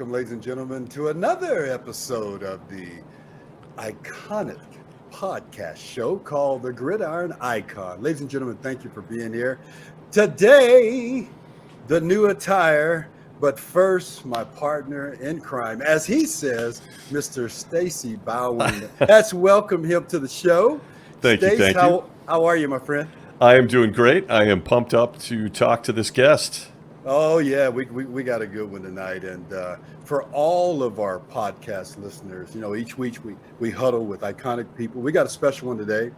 welcome, ladies and gentlemen, to another episode of the iconic podcast show called The Gridiron Icon. Ladies and gentlemen, thank you for being here. Today, the new attire, but first, my partner in crime, as he says, Mr. Stacy Bowen. Let's welcome him to the show. Thank you. How are you, my friend? I am doing great. I am pumped up to talk to this guest. Oh, yeah, we got a good one tonight. And for all of our podcast listeners, each week we huddle with iconic people. We got a special one today.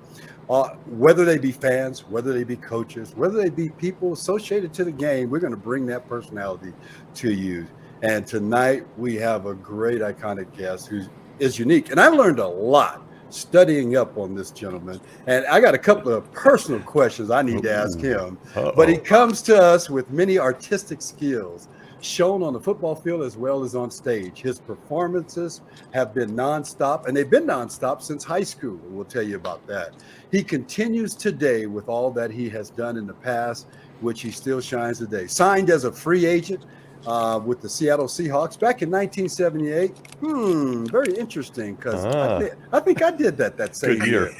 Whether they be fans, whether they be coaches, whether they be people associated to the game, we're going to bring that personality to you. And tonight we have a great iconic guest who is unique. And I learned a lot studying up on this gentleman, and I got a couple of personal questions I need to ask him. But he comes to us with many artistic skills shown on the football field as well as on stage. His performances have been nonstop, and they've been nonstop since high school. We'll tell you about that. He continues today with all that he has done in the past, which he still shines today. Signed as a free agent with the Seattle Seahawks back in 1978. Very interesting, because I think I did that same year.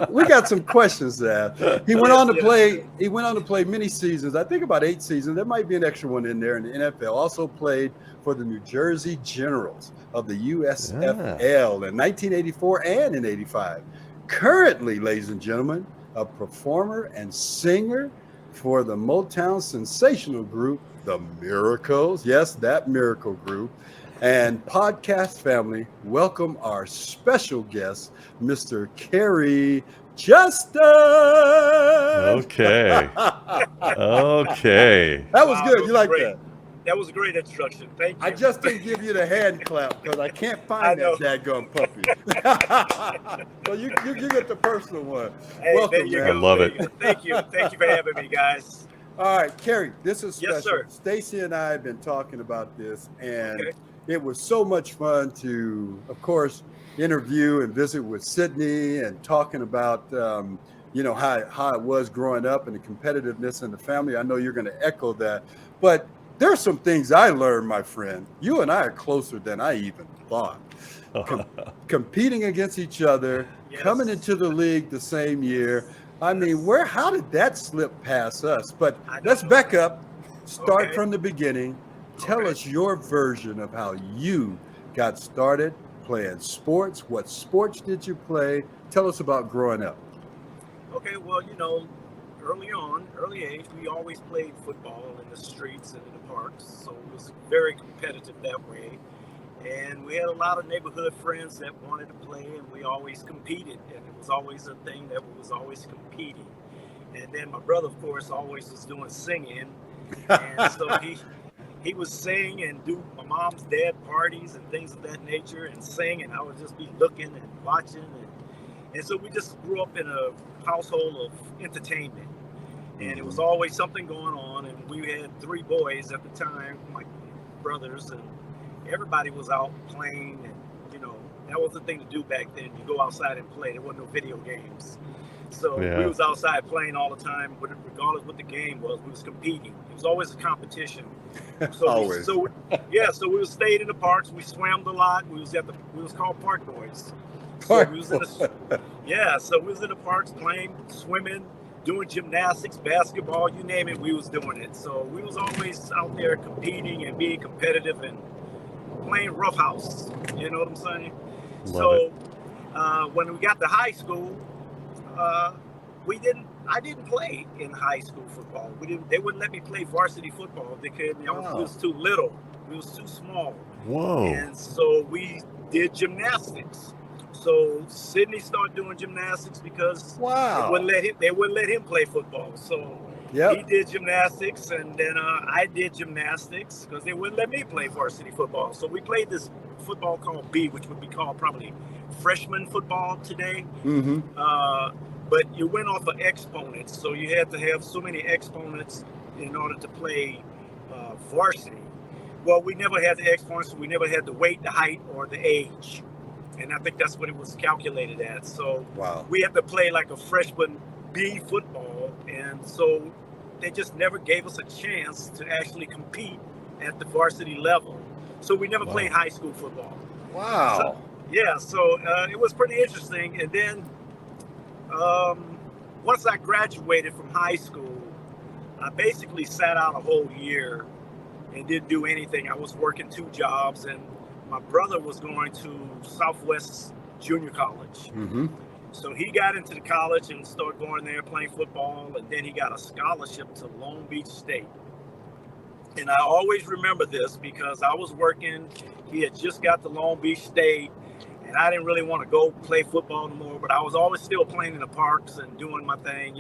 We got some questions there. He went on to play. He went on to play many seasons. I think about 8 seasons. There might be an extra one in there in the NFL. Also played for the New Jersey Generals of the USFL in 1984 and in '85. Currently, ladies and gentlemen, a performer and singer for the Motown sensational group, The Miracles. Yes, that Miracle Group. And podcast family, welcome our special guest, Mr. Kerry Justin. Okay. Okay. That was good. You like that? That was a great introduction. Thank you. I just didn't give you the hand clap because I can't find that daggone puppy. So you get the personal one. Hey, welcome, man. I love it. Thank you. Thank you for having me, guys. All right, Kerry, this is special. Yes, sir. Stacy and I have been talking about this, and it was so much fun to, of course, interview and visit with Sydney and talking about, how it was growing up and the competitiveness in the family. I know you're going to echo that, but there are some things I learned, my friend. You and I are closer than I even thought. Competing against each other, coming into the league the same year. I mean, how did that slip past us? But let's back up, start from the beginning. Tell us your version of how you got started playing sports. What sports did you play? Tell us about growing up. Okay, well, early age, we always played football in the streets and in the parks. So it was very competitive that way. And we had a lot of neighborhood friends that wanted to play, and we always competed. And it was always a thing that we was always competing. And then my brother, of course, always was doing singing. And so he would sing and do my mom's dad parties and things of that nature and sing. And I would just be looking and watching. And so we just grew up in a household of entertainment. And it was always something going on. And we had 3 boys at the time, my brothers, and everybody was out playing, and that was the thing to do back then. You go outside and play. There wasn't no video games, so we was outside playing all the time. But regardless what the game was, we was competing. It was always a competition. So always. So we stayed in the parks. We swam a lot. We was called park boys. So we was in the parks playing, swimming, doing gymnastics, basketball, you name it, we was doing it. So we was always out there competing and being competitive and playing roughhouse, you know what I'm saying? When we got to high school, I didn't play in high school football. They wouldn't let me play varsity football because we was too little. We was too small. Whoa. And so we did gymnastics. So Sydney started doing gymnastics because they wouldn't let him play football. So he did gymnastics, and then I did gymnastics because they wouldn't let me play varsity football. So we played this football called B, which would be called probably freshman football today. Mm-hmm. But you went off of exponents, so you had to have so many exponents in order to play varsity. Well, we never had the exponents, so we never had the weight, the height, or the age. And I think that's what it was calculated at. So we had to play like a freshman B football. And so they just never gave us a chance to actually compete at the varsity level. So we never Wow. played high school football. Wow. So it was pretty interesting. And then once I graduated from high school, I basically sat out a whole year and didn't do anything. I was working 2 jobs, and my brother was going to Southwest Junior College. Mm-hmm. So he got into the college and started going there playing football, and then he got a scholarship to Long Beach State. And I always remember this because I was working. He had just got to Long Beach State, and I didn't really want to go play football anymore, but I was always still playing in the parks and doing my thing,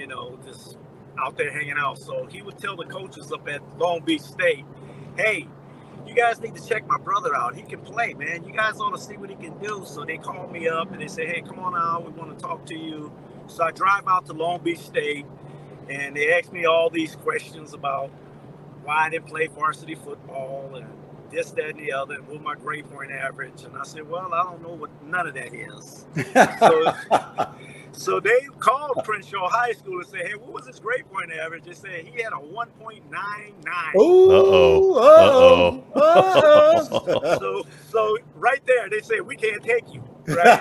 just out there hanging out. So he would tell the coaches up at Long Beach State, hey, you guys need to check my brother out. He can play, man. You guys ought to see what he can do. So they called me up and they said, hey, come on out. We want to talk to you. So I drive out to Long Beach State, and they asked me all these questions about why I didn't play varsity football and this, that, and the other, and what my grade point average. And I said, well, I don't know what none of that is. So they called Crenshaw High School and said, hey, what was his grade point average? They said he had a 1.99. Ooh, So right there, they said, we can't take you. Right?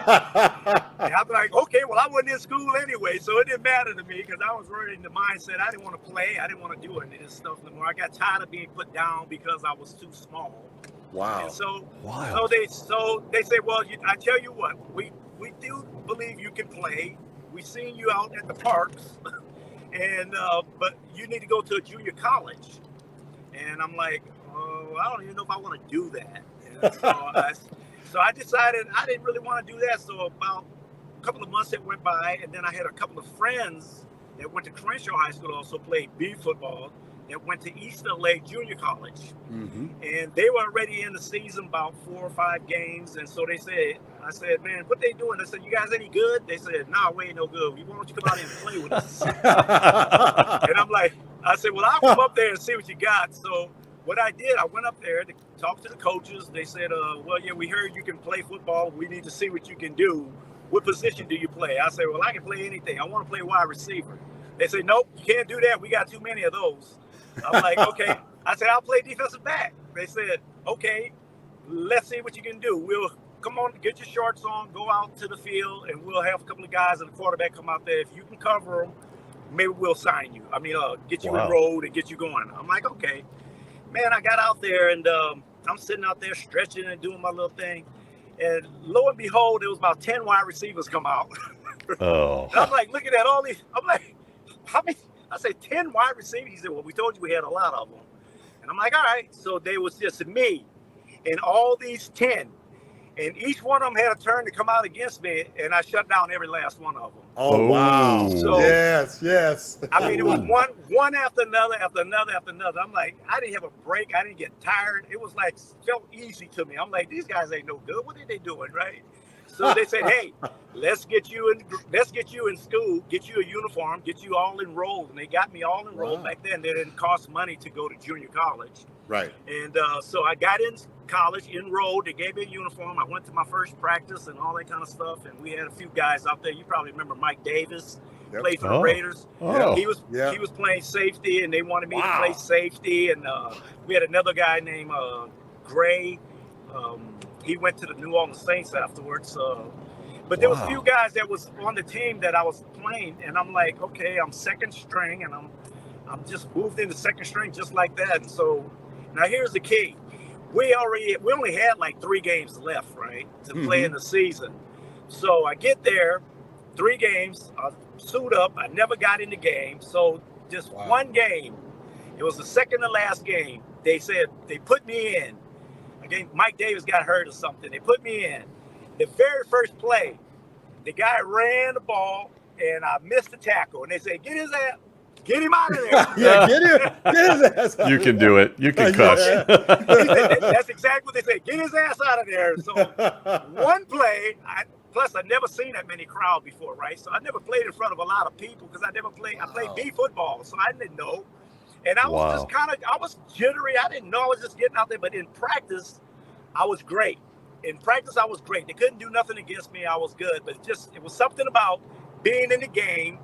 And I'm like, okay, well, I wasn't in school anyway, so it didn't matter to me because I was already in the mindset. I didn't want to play. I didn't want to do any of this stuff anymore. I got tired of being put down because I was too small. Wow. And so Wild. they say, well, I tell you what, we do believe you can play. We seen you out at the parks, and but you need to go to a junior college. And I'm like, oh, I don't even know if I want to do that. And so I decided I didn't really want to do that. So about a couple of months that went by, and then I had a couple of friends that went to Crenshaw High School, also played B football, that went to East LA Junior College. Mm-hmm. And they were already in the season, about 4 or 5 games. And so I said, man, what they doing? They said, you guys any good? They said, nah, we ain't no good. Why don't you come out here and play with us? And I said, well, I'll come up there and see what you got. So what I did, I went up there to talk to the coaches. They said, well, yeah, we heard you can play football. We need to see what you can do. What position do you play? I said, well, I can play anything. I want to play wide receiver. They said, nope, you can't do that. We got too many of those. I'm like, okay. I said, I'll play defensive back. They said, okay, let's see what you can do. We'll come on, get your shorts on, go out to the field, and we'll have a couple of guys and the quarterback come out there. If you can cover them, maybe we'll sign you. Get you enrolled and get you going. I'm like, okay. Man, I got out there, and I'm sitting out there stretching and doing my little thing. And lo and behold, there was about 10 wide receivers come out. Oh. And I'm like, looking at all these. I'm like, how many? I said, 10 wide receivers. He said, well, we told you we had a lot of them. And I'm like, all right. So they was just me and all these 10. And each one of them had a turn to come out against me, and I shut down every last one of them. Oh, wow. So, Yes. I mean, it was one after another, after another, after another. I'm like, I didn't have a break. I didn't get tired. It was like, felt easy to me. I'm like, these guys ain't no good. What are they doing, right? So they said, hey, let's get you in school, get you a uniform, get you all enrolled. And they got me all enrolled. Back then. It didn't cost money to go to junior college. Right. And so I got in college, enrolled. They gave me a uniform. I went to my first practice and all that kind of stuff. And we had a few guys out there. You probably remember Mike Davis, played for the Raiders. Oh. He was playing safety, and they wanted me to play safety. And we had another guy named Gray. He went to the New Orleans Saints afterwards. But there was a few guys that was on the team that I was playing, and I'm like, okay, I'm second string, and I'm just moved into second string just like that. And so now here's the key. We only had like 3 games left, right, to play in the season. So I get there, 3 games, I suit up. I never got in the game. So just one game. It was the second to last game. They said they put me in. Again, Mike Davis got hurt or something. They put me in. The very first play, the guy ran the ball, and I missed the tackle. And they said, get his ass. Get him out of there. Get his ass out. You can do it. You can cuss. That's exactly what they said. Get his ass out of there. So one play, plus I'd never seen that many crowd before, right? So I never played in front of a lot of people because I played B football, so I didn't know. And I was just I was jittery. I didn't know. I was just getting out there. But in practice, I was great. They couldn't do nothing against me. I was good. But it was something about being in the game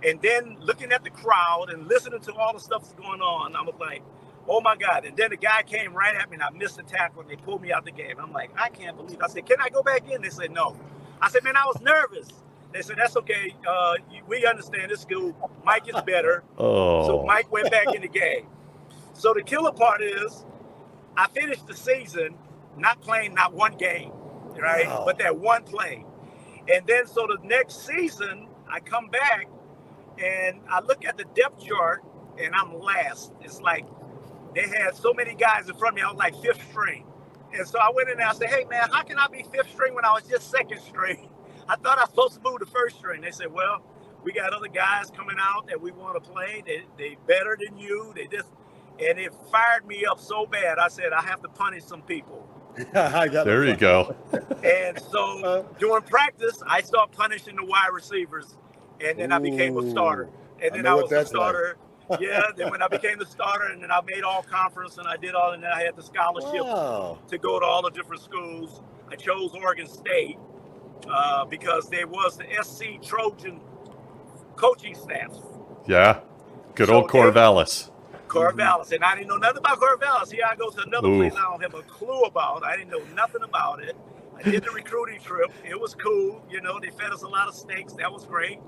and then looking at the crowd and listening to all the stuff that's going on. I was like, Oh my God. And then the guy came right at me and I missed the tackle and they pulled me out the game. I'm like, I can't believe it. I said, can I go back in? They said, no. I said, man, I was nervous. They said, that's okay. We understand this school. Mike is better. So Mike went back in the game. So the killer part is I finished the season not playing not one game, right? Wow. But that one play. And then so the next season, I come back and I look at the depth chart and I'm last. It's like they had so many guys in front of me. I was like fifth string. And so I went in there and I said, hey, man, how can I be fifth string when I was just second string? I thought I was supposed to move to first string. They said, well, we got other guys coming out that we want to play. They better than you. And it fired me up so bad. I said, I have to punish some people. There you go. And so during practice, I started punishing the wide receivers. And then I became a starter. And then I was a starter. Like. Yeah, then when I became the starter, and then I made all conference, and I did all, and then I had the scholarship to go to all the different schools. I chose Oregon State because there was the SC Trojan coaching staff. Yeah, good old Corvallis. Corvallis, and I didn't know nothing about Corvallis. Here I go to another place I don't have a clue about. I didn't know nothing about it. I did the recruiting trip. It was cool. You know, they fed us a lot of steaks. That was great.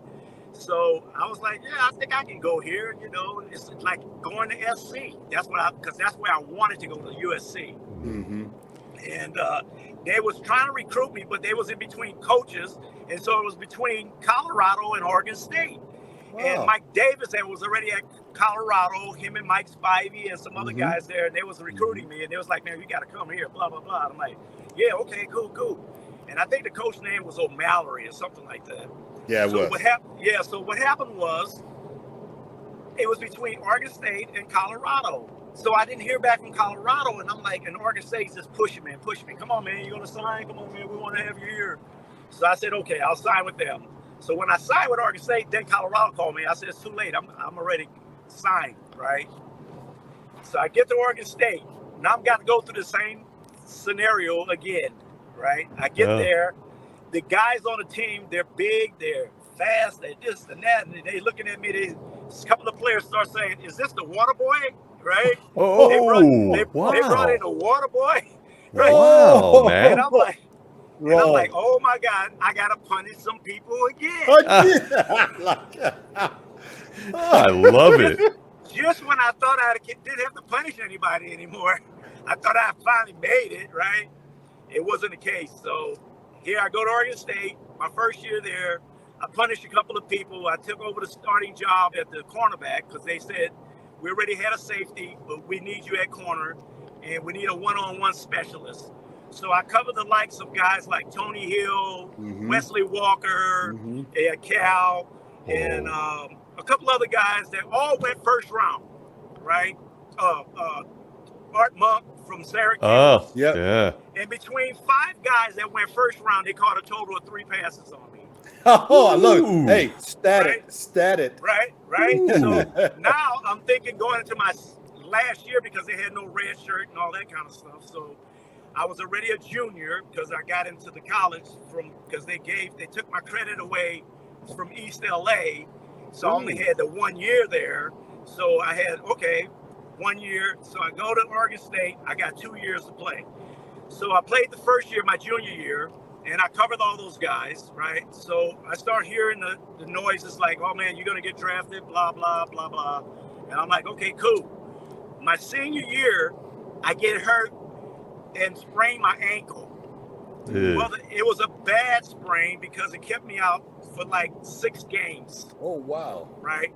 So I was like, yeah, I think I can go here. You know, it's like going to SC. Because that's where I wanted to go, to USC. Mm-hmm. And they was trying to recruit me, but they was in between coaches. And so it was between Colorado and Oregon State. Wow. And Mike Davis, that was already at Colorado, him and Mike Spivey and some other guys there, and they was recruiting me. And they was like, man, you got to come here, blah, blah, blah. And I'm like, yeah, okay, cool. And I think the coach name was O'Malley or something like that. Yeah, it was. So what happened was it was between Oregon State and Colorado. So I didn't hear back from Colorado, and I'm like, and Oregon State's just pushing me. Come on, man, you gonna sign? Come on, man, we want to have you here. So I said, okay, I'll sign with them. So when I signed with Oregon State, then Colorado called me. I said, it's too late. I'm already signed, right? So I get to Oregon State. Now I've got to go through the same scenario again, right? I get there. The guys on the team, they're big, they're fast, they're this and that, and they looking at me. A couple of players start saying, is this the water boy? Right? They brought in a water boy. Right? Wow, man. And I'm like, oh my God, I got to punish some people again. I love it. Just when I thought I didn't have to punish anybody anymore, I thought I finally made it, right? It wasn't the case. So here I go to Oregon State, my first year there. I punished a couple of people. I took over the starting job at the cornerback because they said, we already had a safety, but we need you at corner, and we need a one-on-one specialist. So I covered the likes of guys like Tony Hill, Wesley Walker, Cal, and a couple other guys that all went first round, right? Art Monk from Syracuse. Oh, yeah. And between 5 guys that went first round, they caught a total of 3 passes on me. Oh, look. Hey, stat it. Right. So now I'm thinking going into my last year because they had no red shirt and all that kind of stuff. So I was already a junior because I got into the college because they took my credit away from East LA. So I only had the 1 year there. So I had, 1 year. So I go to Oregon State. I got 2 years to play. So I played the first year, my junior year, and I covered all those guys, right? So I start hearing the noises like, oh, man, you're going to get drafted, blah, blah, blah, blah. And I'm like, okay, cool. My senior year, I get hurt and sprain my ankle. Well, it was a bad sprain because it kept me out for like 6 games. Oh, wow. Right?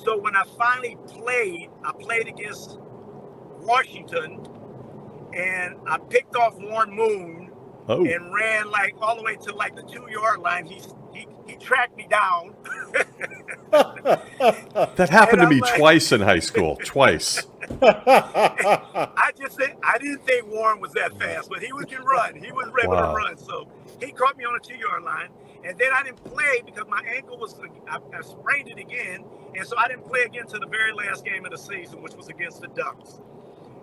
So when I finally played, I played against Washington, and I picked off Warren Moon and ran like all the way to like the 2-yard line. He tracked me down. That happened to me twice in high school. Twice. I didn't think Warren was that fast, but he can run. He was able to run. So he caught me on the 2-yard line. And then I didn't play because my ankle I sprained it again. And so I didn't play again to the very last game of the season, which was against the Ducks.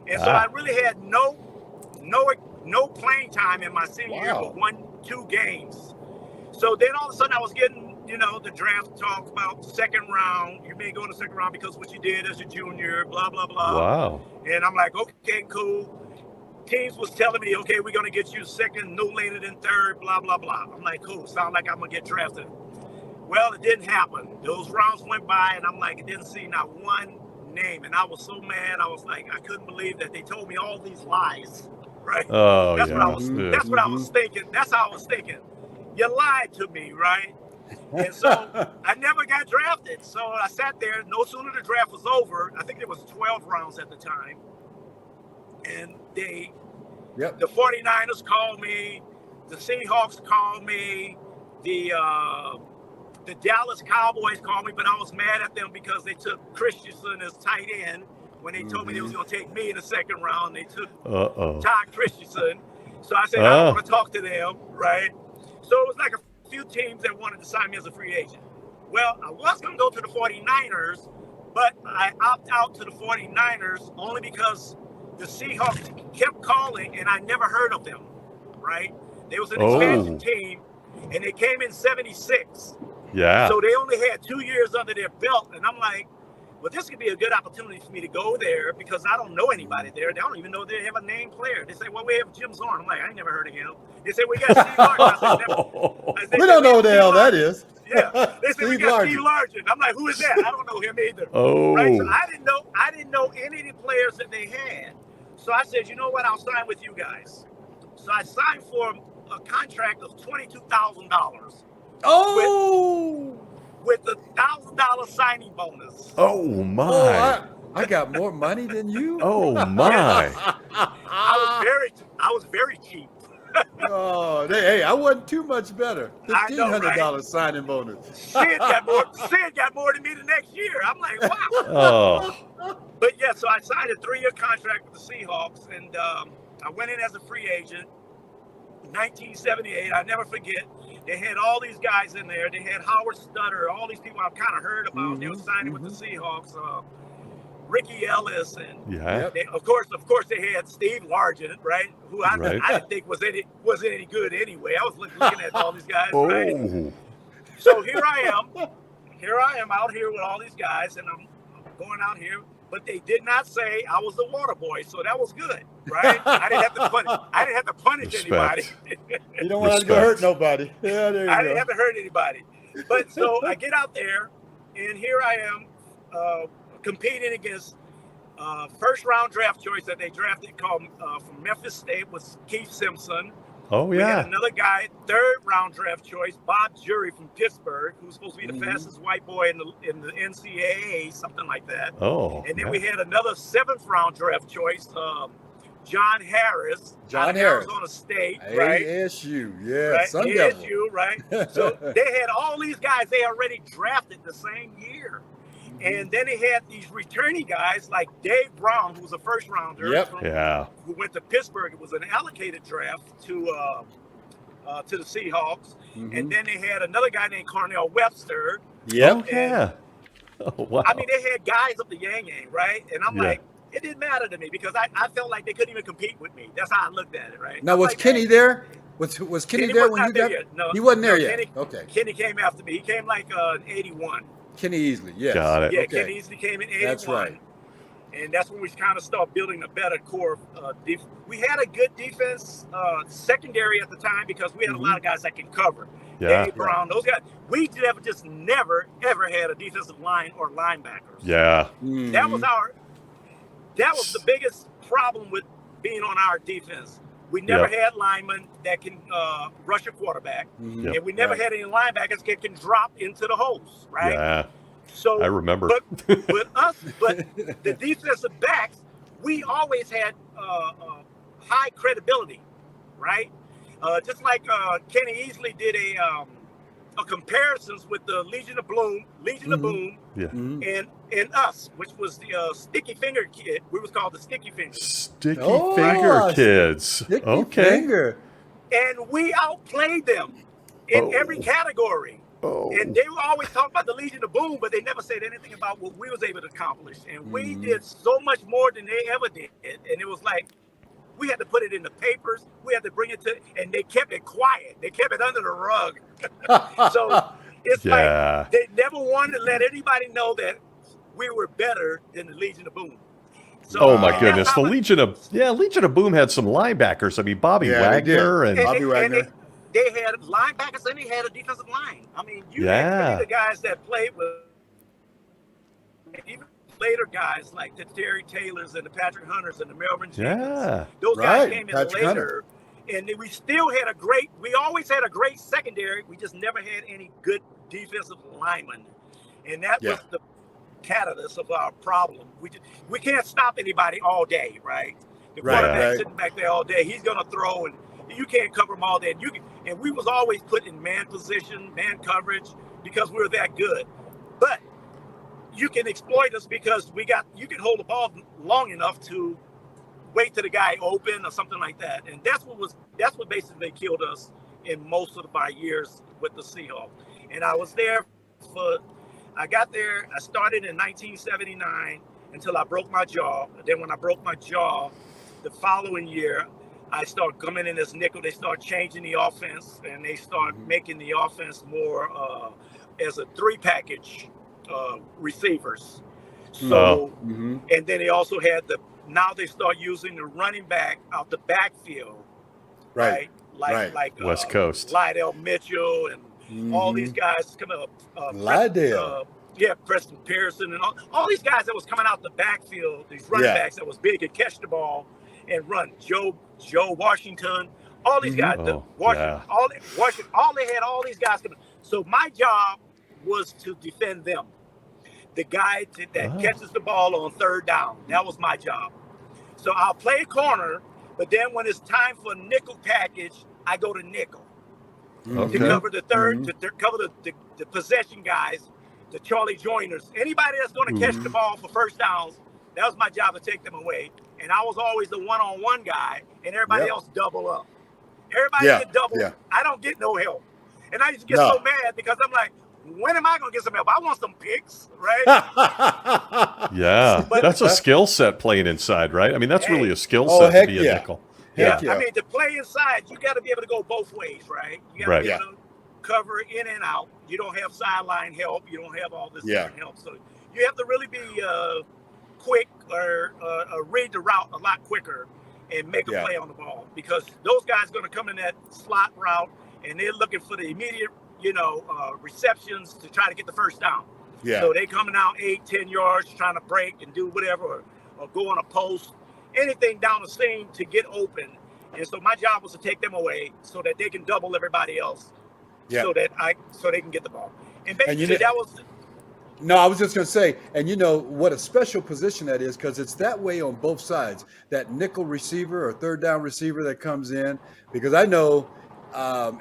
And so I really had no playing time in my senior year, but 1-2 games. So then all of a sudden I was getting, the draft talk about second round. You may go in the second round because of what you did as a junior, blah, blah, blah. Wow. And I'm like, okay, cool. Teams was telling me, okay, we're going to get you second, no later than third, blah, blah, blah. I'm like, cool. Sound like I'm going to get drafted. Well, it didn't happen. Those rounds went by, and I'm like, I didn't see not one name. And I was so mad. I was like, I couldn't believe that they told me all these lies, right? Oh, That's yeah. what I was. That's what I was thinking. That's how I was thinking. You lied to me, right? And so I never got drafted. So I sat there. No sooner the draft was over, I think there was 12 rounds at the time, and the 49ers called me, the Seahawks called me, the Dallas Cowboys called me, but I was mad at them because they took Christensen as tight end when they told me they was going to take me in the second round. They took Todd Christensen. So I said, I don't want to talk to them, right? So it was like a few teams that wanted to sign me as a free agent. Well, I was going to go to the 49ers, but I opted out to the 49ers only because the Seahawks kept calling, and I never heard of them, right? There was an expansion team, and they came in 76. Yeah. So they only had 2 years under their belt, and I'm like, well, this could be a good opportunity for me to go there because I don't know anybody there. They don't even know they have a named player. They say, well, we have Jim Zorn. I'm like, I ain't never heard of him. They say, we got Steve Largent. We don't know who the hell that is. Yeah. They say, we got Steve Largent. I'm like, who is that? I don't know him either. Oh. Right? So I didn't know any of the players that they had. So I said, you know what? I'll sign with you guys. So I signed for a contract of $22,000. Oh. With a $1,000 signing bonus. Oh, my. Oh, I got more money than you. Oh, my. I was very cheap. Oh, hey, I wasn't too much better. $1,500 right? signing bonus. Sid got more than me the next year. I'm like, wow. Oh. But yeah, so I signed a 3-year contract with the Seahawks, and I went in as a free agent. 1978, I never forget. They had all these guys in there. They had Howard Stutter, all these people I've kind of heard about. They were signing with the Seahawks. Ricky Ellis, and of course, they had Steve Largent, right? Who I didn't think was any good anyway. I was looking at all these guys, right? So here I am out here with all these guys, and I'm going out here. But they did not say I was the water boy, so that was good, right? I didn't have to punish anybody. You don't want to go hurt nobody. Yeah, there you go. I didn't have to hurt anybody. But so I get out there, and here I am competing against first round draft choice that they drafted called from Memphis State was Keith Simpson. Oh, We yeah. had another guy, third round draft choice, Bob Jury from Pittsburgh, who's supposed to be the fastest white boy in the NCAA, something like that. Oh. And then we had another 7th round draft choice, John Harris, out of Arizona State, right? ASU, yeah, right? Sun Devil. ASU, right? So they had all these guys they already drafted the same year. And then they had these returning guys like Dave Brown, who was a first rounder, who went to Pittsburgh. It was an allocated draft to the Seahawks. And then they had another guy named Cornell Webster. Oh, wow. I mean, they had guys up the yang, right? And I'm like, it didn't matter to me because I felt like they couldn't even compete with me. That's how I looked at it, right? Now, was Kenny there? Was Kenny there when you got? No, he wasn't there yet. Okay. Kenny came after me. He came like 81. Kenny Easley, yes. Got it. Yeah, Kenny Easley came in 81. That's right. And that's when we kind of started building a better core. We had a good defense secondary at the time because we had a lot of guys that can cover. Yeah. Dave Brown, those guys. We never, ever had a defensive line or linebackers. Yeah. That was the biggest problem with being on our defense. We never had linemen that can rush a quarterback, and we never had any linebackers that can drop into the holes, right? Yeah. So I remember. But the defensive backs, we always had high credibility, right? Just like Kenny Easley did a comparisons with the Legion of Boom, and us, which was the Sticky Finger Kid. We was called the Sticky Fingers. Sticky Finger Kids. Sticky Finger. And we outplayed them in every category. And they were always talking about the Legion of Boom, but they never said anything about what we was able to accomplish. And we did so much more than they ever did. And it was like, We had to put it in the papers. We had to bring it to, and they kept it quiet. They kept it under the rug. So it's like they never wanted to let anybody know that we were better than the Legion of Boom. So, oh my goodness, the Legion of Boom had some linebackers. I mean, Bobby Wagner and Bobby Wagner. They had linebackers and they had a defensive line. I mean, you had three of the guys that played with, even later guys like the Terry Taylors and the Patrick Hunters and the Melvin Jenkins. Those guys came in Patrick later. And we still had we always had a great secondary. We just never had any good defensive linemen. And that was the catalyst of our problem. We can't stop anybody all day, right? The quarterback sitting back there all day, he's going to throw, and you can't cover him all day. And we was always put in man position, man coverage, because we were that good. But you can exploit us because you can hold the ball long enough to wait till the guy open or something like that. And that's what basically killed us in most of my years with the Seahawks. And I was there I started in 1979 until I broke my jaw. And then when I broke my jaw, the following year, I started coming in as nickel. They started changing the offense, and they started making the offense more as a three-package receivers. So, and then they also had now they start using the running back out the backfield, right? Like West Coast, Lydell Mitchell and all these guys coming up. Lydell. Preston Pearson and all these guys that was coming out the backfield, these running backs that was big and catch the ball and run. Joe Washington, all these guys. All they had all these guys coming. So my job was to defend them. The guy that catches the ball on third down. That was my job. So I'll play corner, but then when it's time for nickel package, I go to nickel to cover the third, to cover the possession guys, the Charlie Joiners, anybody that's going to catch the ball for first downs. That was my job to take them away. And I was always the one-on-one guy, and everybody else double up. Everybody get double. I don't get no help. And I used to get so mad because I'm like, when am I going to get some help? I want some picks, right? That's a skill set playing inside, right? I mean, that's really a skill set to be a nickel. I mean, to play inside, you got to be able to go both ways, right? You got to be able to cover in and out. You don't have sideline help. You don't have all this different help. So you have to really be quick or read the route a lot quicker and make a play on the ball, because those guys are going to come in that slot route and they're looking for the immediate receptions to try to get the first down. So they coming out 8-10 yards trying to break and do whatever or go on a post, anything down the seam to get open. And so my job was to take them away so that they can double everybody else, so they can get the ball. And basically that was. No, I was just going to say, and you know what a special position that is, because it's that way on both sides. That nickel receiver or third down receiver that comes in, because I know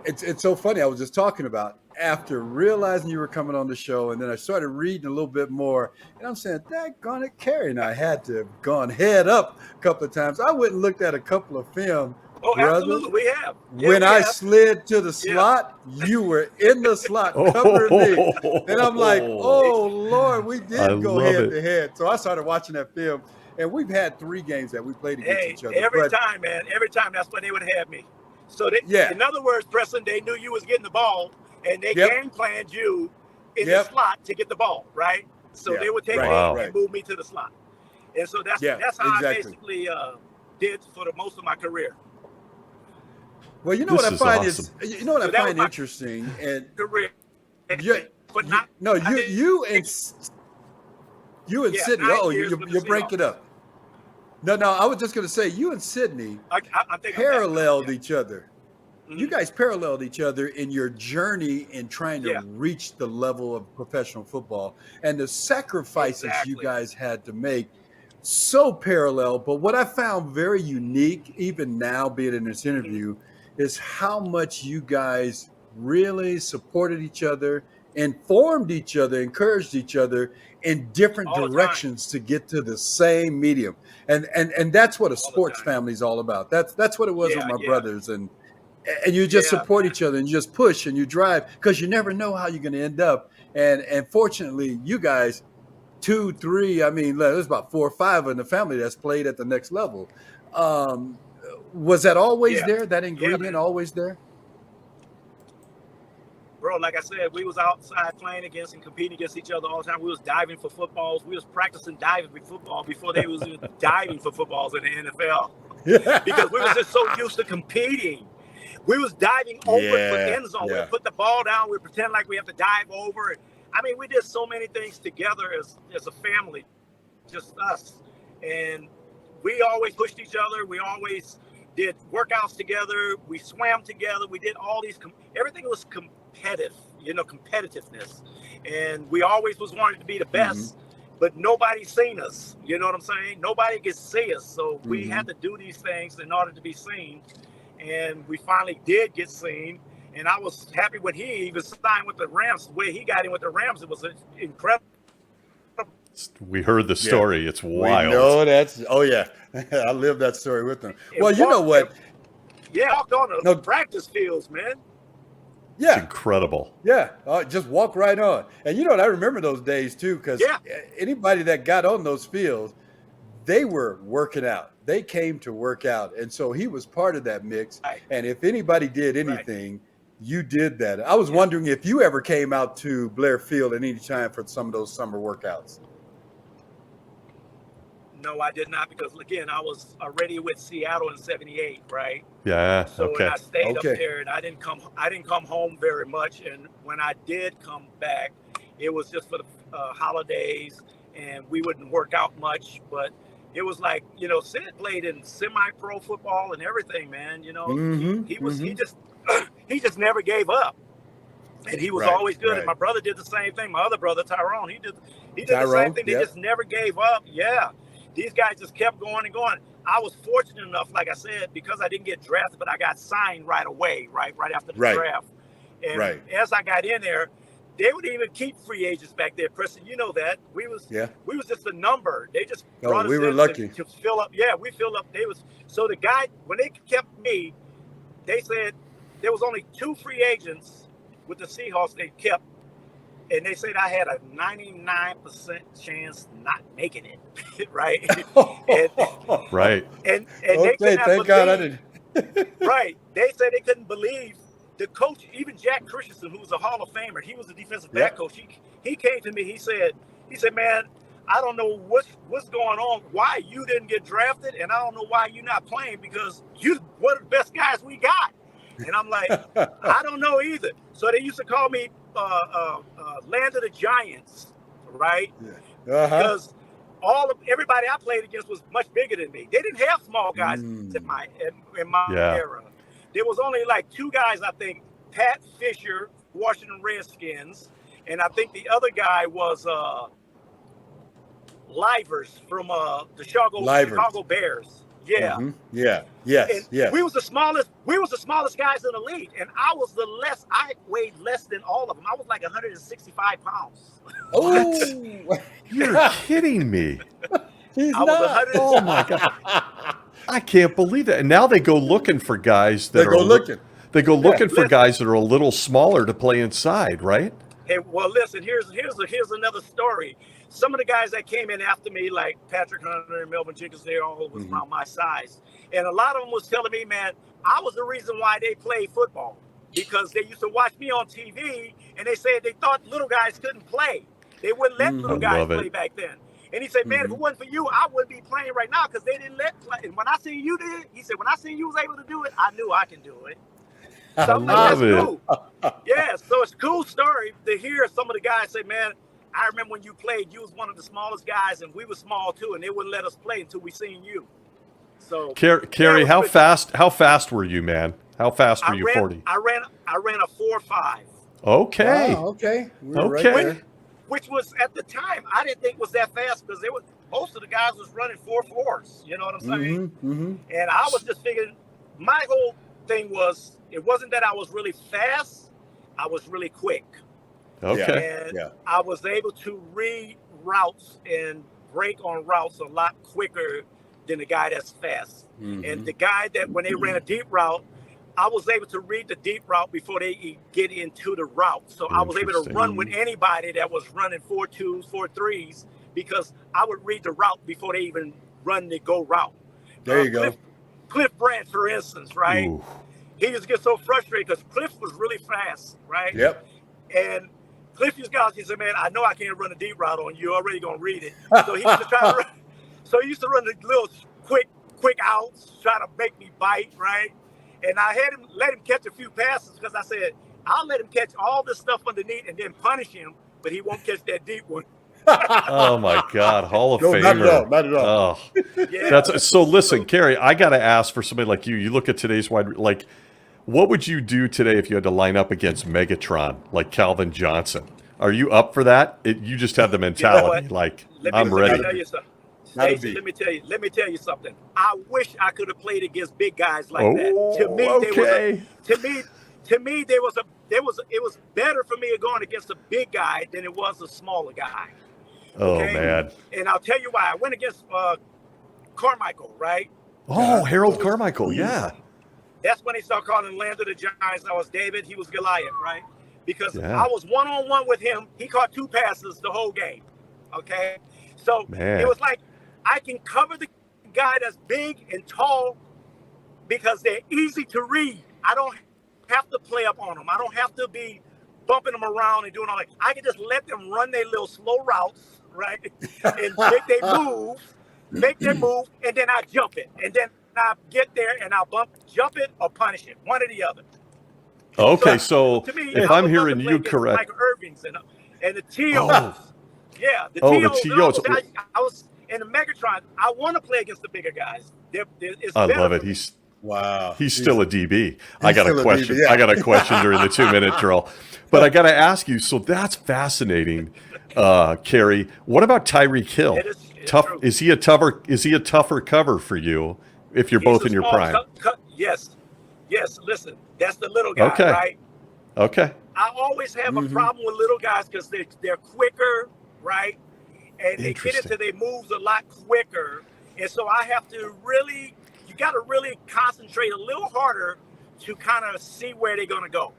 it's so funny. I was just talking about after realizing you were coming on the show, and then I started reading a little bit more, and I'm saying, daggone it, Kerry and I had to have gone head up a couple of times. I went and looked at a couple of film. Oh, brother. Absolutely, we have. When I slid to the slot, you were in the slot covering me. And I'm like, oh, Lord, we did go head to head. So I started watching that film, and we've had 3 games that we played against each other. Every time, man. Every time, that's when they would have me. So, in other words, Preston, they knew you was getting the ball, and they game planned you in the slot to get the ball, right? So they would take me and move me to the slot. And so that's how I basically did for the most of my career. Well, you know what I find I find interesting, and career. You and Sydney. Oh, you break it up. No, I was just going to say you and Sydney paralleled each other. Mm-hmm. You guys paralleled each other in your journey in trying to reach the level of professional football, and the sacrifices you guys had to make. So parallel. But what I found very unique, even now being in this interview, is how much you guys really supported each other, informed each other, encouraged each other in different directions to get to the same medium. And that's what a sports family is all about. That's what it was with my brothers. And you just support each other and you just push and you drive, because you never know how you're going to end up. And fortunately, you guys, 2, 3, I mean, there's about 4 or 5 in the family that's played at the next level. Was that always Yeah. there? That Yeah, ingredient man. always there? Bro, like I said, we was outside playing against and competing against each other all the time. We was diving for footballs. We was practicing diving for football before they was even diving for footballs in the NFL. Yeah. Because we was just so used to competing. We was diving over for the end zone. Yeah. We put the ball down. We pretend like we have to dive over. I mean, we did so many things together as a family, just us. And we always pushed each other. We always did workouts together. We swam together. We did all these. Everything was competitive, competitiveness. And we always was wanted to be the best, but nobody seen us. You know what I'm saying? Nobody could see us. So we had to do these things in order to be seen. And we finally did get seen. And I was happy when he even signed with the Rams. The way he got in with the Rams, it was incredible. We heard the story. It's wild. No, yeah. I lived that story with them. Well, you know what? Yeah, walked on the practice fields, man. Yeah. It's incredible. Yeah. Just walk right on. And you know what? I remember those days too, because anybody that got on those fields, they were working out. They came to work out. And so he was part of that mix. Right. And if anybody did anything, you did that. I was wondering if you ever came out to Blair Field at any time for some of those summer workouts. No, I did not, because again, I was already with Seattle in '78, right? Yeah. So I stayed up there, and I didn't come home very much. And when I did come back, it was just for the holidays, and we wouldn't work out much. But it was like, Sid played in semi-pro football and everything, man. He just never gave up, and he was always good. Right. And my brother did the same thing. My other brother, Tyrone, he did the same thing. They just never gave up. Yeah. These guys just kept going and going. I was fortunate enough, like I said, because I didn't get drafted, but I got signed right away, right after the draft. And as I got in there, they would even keep free agents back there. Preston, you know that. We was just a number. They just brought us were lucky to fill up. Yeah, we filled up. So the guy, when they kept me, they said there was only 2 free agents with the Seahawks they kept. And they said I had a 99% chance not making it, right? And they could not thank God I didn't. Right. They said they couldn't believe the coach, even Jack Christensen, who was a Hall of Famer. He was a defensive back coach. He came to me. He said, man, I don't know what's going on, why you didn't get drafted, and I don't know why you're not playing, because you're one of the best guys we got. And I'm like, I don't know either. So they used to call me Land of the Giants, right? Because everybody I played against was much bigger than me. They didn't have small guys in my era. There was only like 2 guys, I think, Pat Fisher, Washington Redskins, and I think the other guy was Livers from the Chicago Bears. Yeah. Yes. We was the smallest guys in the league, and I weighed less than all of them. I was like 165 pounds. Oh, you're kidding me. I was 100. Oh my God. I can't believe that. And now they go looking for guys that They go looking for guys that are a little smaller to play inside, right? Hey, well, listen, here's another story. Some of the guys that came in after me, like Patrick Hunter and Melvin Jenkins, they all was around my size. And a lot of them was telling me, man, I was the reason why they played football, because they used to watch me on TV, and they said they thought little guys couldn't play. They wouldn't let little guys play back then. And he said, man, if it wasn't for you, I wouldn't be playing right now, because they didn't let play. And when I seen you did, he said, when I seen you was able to do it, I knew I can do it. So I'm like, that's cool. Yeah, so it's a cool story to hear some of the guys say, man, I remember when you played, you was one of the smallest guys, and we were small too, and they wouldn't let us play until we seen you. So Kerry, how fast were you, man? How fast were you? 40? I ran a 4.5. Okay. Wow, okay. Right there. Which was at the time I didn't think was that fast, because most of the guys was running 4.4s. You know what I'm saying? And I was just figuring, my whole thing was, it wasn't that I was really fast, I was really quick. Okay. And I was able to read routes and break on routes a lot quicker than the guy that's fast. And the guy that, when they ran a deep route, I was able to read the deep route before they get into the route. So I was able to run with anybody that was running 4.2s, 4.3s, because I would read the route before they even run the go route. There you go. Cliff Branch, for instance, right? Ooh. He used to get so frustrated because Cliff was really fast, right? Yep. And Cliff used to go out and say, man, I know I can't run a deep route on you. You're already going to read it. So he used to try to run. So he used to run the little quick outs, try to make me bite, right? And I had him let him catch a few passes because I said, I'll let him catch all this stuff underneath and then punish him, but he won't catch that deep one. Oh my God, Hall of No, Famer. not at all. Not at all. Oh. Yeah. That's so. Listen, Kerry, I got to ask for somebody like you. You look at today's like, what would you do today if you had to line up against Megatron, like Calvin Johnson? Are you up for that? You just have the mentality, like I'm ready. Let me tell you something. Stacey, let me tell you something. I wish I could have played against big guys like that. To me, okay. it was better for me going against a big guy than it was a smaller guy. Oh Okay? man. And I'll tell you why. I went against Carmichael, right? Oh, Harold Carmichael, yeah. That's when they started calling the land of the giants. I was David, he was Goliath, right? Because Yeah. I was one-on-one with him. He caught 2 passes the whole game. Okay? So Man. it was like I can cover the guy that's big and tall because they're easy to read. I don't have to play up on them. I don't have to be bumping them around and doing all that. I can just let them run their little slow routes, right? And make their move, and then I jump it. And then I get there and I'll jump it or punish it, one or the other. Okay, so to me, if I I'm would love hearing to play you against correct. Michael Irvings and the TOs. Oh. Yeah, the Oh, the TOs. TOs. I was in the Megatron. I want to play against the bigger guys. It's I better love it. for me. Wow. He's He's still a DB. I got a still a question. DB, yeah. I got a question during the 2-minute drill. But I got to ask you, so that's fascinating, Kerry. What about Tyreek Hill? It's Tough. true. Is he a tougher cover for you if you're He's both a in your small prime? Yes. Listen, that's the little guy, Okay. right? Okay. I always have a problem with little guys because they're quicker, right? And they get into their moves a lot quicker. And so I have to you got to really concentrate a little harder to kind of see where they're going to go,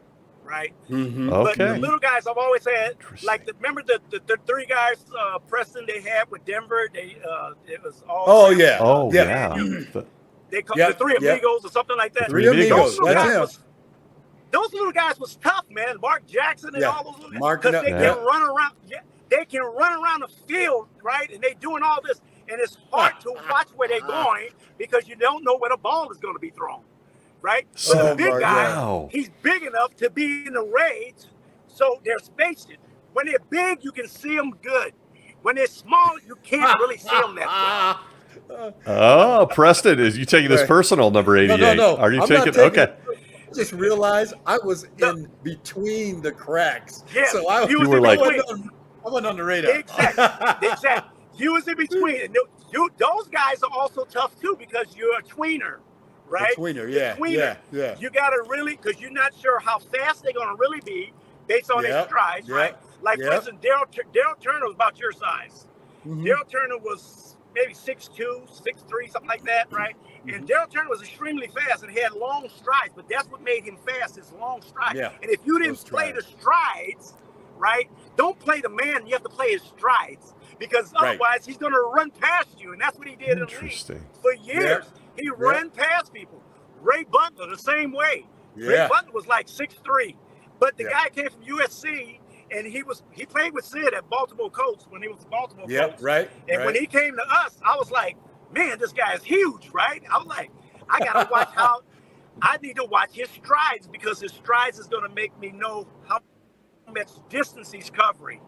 right? Mm-hmm. Okay. But the little guys I've always had, like remember the 3 guys, Preston, they had with Denver? It was all. Oh, yeah. Oh, Yeah. yeah. They called the 3 Amigos or something like that. Three Amigos. Those little That's guys him. those little guys was tough, man. Mark Jackson and all those little guys. Mark, Because they yeah. can run around. Yeah, they can run around the field, right? And they doing all this. And it's hard to watch where they're going because you don't know where the ball is going to be thrown, right? So the big guy, wow. he's big enough to be in the rage, so they're spaced. When they're big, you can see them good. When they're small, you can't really see them that well. Oh, Preston, is you taking this personal, number 88? No. Are you I'm taking? not taking Okay. I just realized I was in between the cracks. Yeah, So I you were like- I wasn't on the radar. Exactly. You was in between. And those guys are also tough too because you're a tweener, right? A tweener, yeah. Yeah. You got to really, because you're not sure how fast they're going to really be based on their strides, right? Like, for instance, Daryl Turner was about your size. Mm-hmm. Daryl Turner was maybe 6'2", 6'3", something like that, right? And Daryl Turner was extremely fast and had long strides, but that's what made him fast, his long strides. Yeah. And if you didn't play the strides, right, don't play the man, you have to play his strides. Because otherwise, he's going to run past you, and that's what he did in the league for years. He ran past people. Ray Butler, the same way. Ray Butler was like 6'3", but the guy came from USC, and he played with Sid at Baltimore Colts when he was Baltimore Colts. And when he came to us, I was like, man, this guy is huge, right? I was like, I got to watch I need to watch his strides because his strides is going to make me know how much distance he's covering.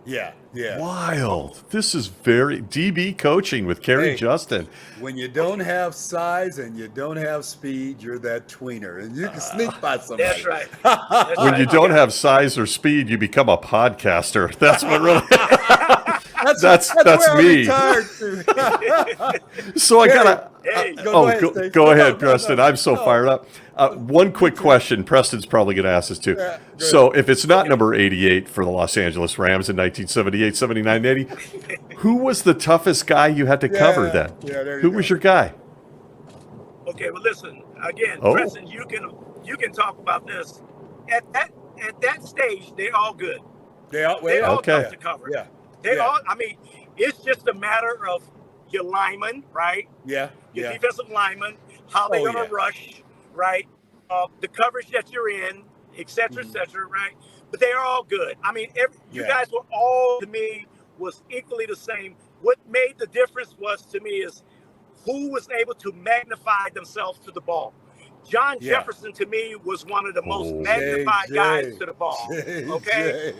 Yeah. Wild. This is very DB coaching with Kerry Justin. When you don't have size and you don't have speed, you're that tweener, and you can sneak by somebody. That's right. When you don't have size or speed, you become a podcaster. That's what really. that's me. So I gotta. Go ahead, Preston. I'm so fired up. One quick question. Preston's probably going to ask this too. So if it's not number 88 for the Los Angeles Rams in 1978, 79, 80, who was the toughest guy you had to cover then? Who was your guy? Okay, well, listen, again, Preston, you can talk about this. At that stage, they're all good. They're all tough to cover. I mean, it's just a matter of your lineman, right? Your defensive lineman. how they're going to rush, right? The coverage that you're in, et cetera, right? But they are all good. I mean, you guys were all, to me, was equally the same. What made the difference was, to me, is who was able to magnify themselves to the ball. John Jefferson, to me, was one of the most magnified guys to the ball. Okay?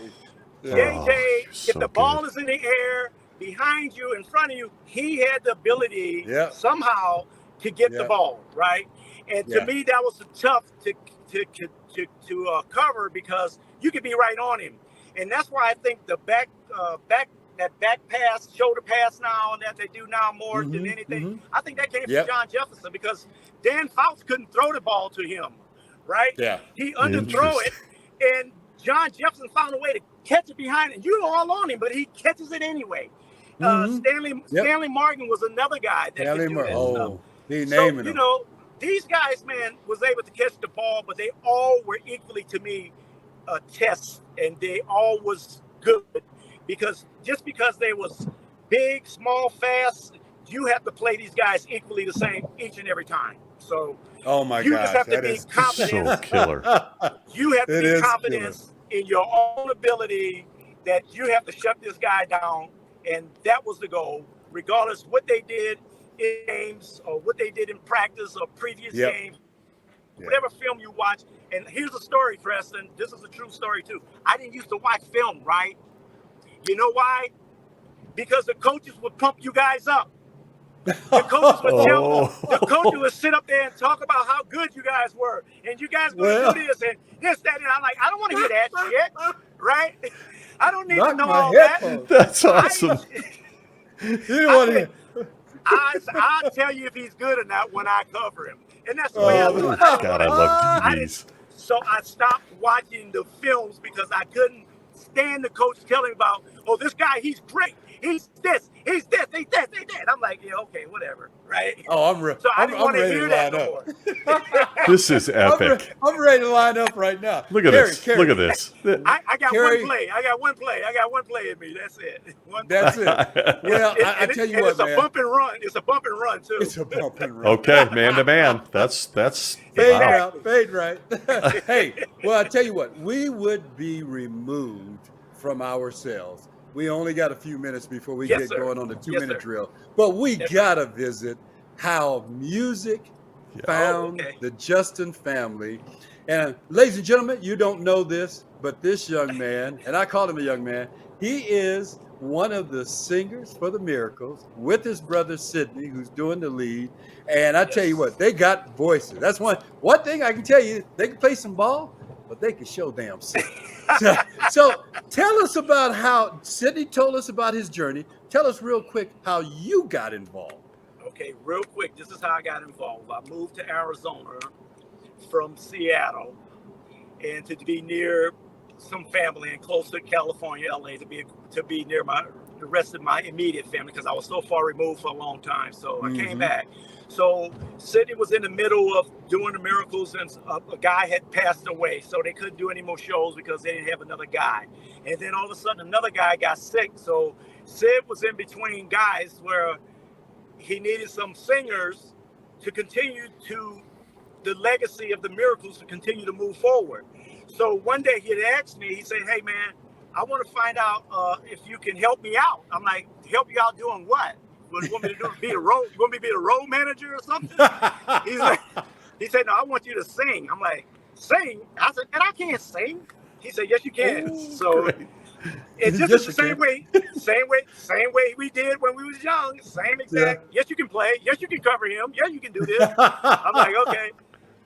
JJ, if the ball is in the air, behind you, in front of you, he had the ability somehow to get the ball, right? And to me, that was tough to cover because you could be right on him. And that's why I think the back pass, shoulder pass now, and that they do now more than anything, I think that came from John Jefferson because Dan Fouts couldn't throw the ball to him, right? Yeah. He underthrow it, and John Jefferson found a way to catch it behind it. You're all on him, but he catches it anyway. Stanley Martin was another guy that could do that stuff. So, you know, these guys, man, was able to catch the ball, but they all were equally, to me, tests, and they all was good because just because they was big, small, fast, you have to play these guys equally the same each and every time. So you just have to be confident. So killer. You have to be confident in your own ability that you have to shut this guy down, and that was the goal, regardless what they did in games or what they did in practice or previous games, whatever film you watch. And here's a story, Preston. This is a true story too. I didn't used to watch film, right? You know why? Because the coaches would pump you guys up. The coaches would the coaches would sit up there and talk about how good you guys were, and you guys going to do this and this, that, and I'm like, I don't want to hear that shit, right? I don't need to know all that. That's awesome. You don't want to hear. I'll tell you if he's good or not when I cover him. And that's the way I do it. God, I love TVs. So I stopped watching the films because I couldn't stand the coach telling about, oh, this guy, he's great. He's this, he's this, he's that, he's that. I'm like, yeah, okay, whatever, right? Oh, I'm ready. So I didn't want to hear that no more. This is epic. I'm ready to line up right now. Look at this. Look at this. I got one play. I got one play in me. That's it. That's it. Well, I tell you what, man. It's a bump and run. It's a bump and run, too. It's a bump and run. Okay, man to man. That's fade right. Hey, well, I tell you what. We would be removed from ourselves. We only got a few minutes before we get going on the 2-minute drill. But we got to visit how music found the Justin family. And ladies and gentlemen, you don't know this, but this young man, and I call him a young man, he is one of the singers for the Miracles with his brother Sidney, who's doing the lead. And I tell you what, they got voices. That's one thing I can tell you. They can play some ball, but they can show damn sing. So tell us about how Sidney told us about his journey. Tell us real quick how you got involved. Okay, real quick. This is how I got involved. I moved to Arizona from Seattle, and to be near some family and close to California, LA, to be near the rest of my immediate family because I was so far removed for a long time. So I came back. So Sidney was in the middle of doing the Miracles, and a guy had passed away, so they couldn't do any more shows because they didn't have another guy. And then all of a sudden, another guy got sick. So Sid was in between guys where he needed some singers to continue to the legacy of the Miracles to continue to move forward. So one day he had asked me, he said, "Hey man, I want to find out if you can help me out." I'm like, "Help you out doing what? What do you want me to do? Be a road? You want me to be the road manager or something?" He said, "No, I want you to sing." I'm like, "Sing?" I said, "And I can't sing." He said, "Yes, you can." Ooh, so great. it's just the same way we did when we was young. Same exact. Yes, you can play. Yes, you can cover him. Yeah, you can do this. I'm like, okay.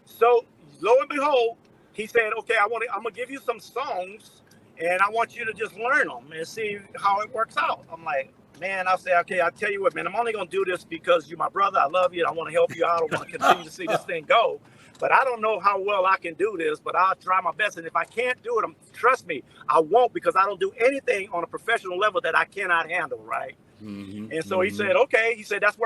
So lo and behold, he said, "Okay, I'm gonna give you some songs, and I want you to just learn them and see how it works out." I'm like, man, I'll say, okay, I'll tell you what, man, I'm only going to do this because you're my brother. I love you. I want to help you out. I want to continue to see this thing go. But I don't know how well I can do this, but I'll try my best. And if I can't do it, trust me, I won't, because I don't do anything on a professional level that I cannot handle, right? And so he said, okay. He said, that's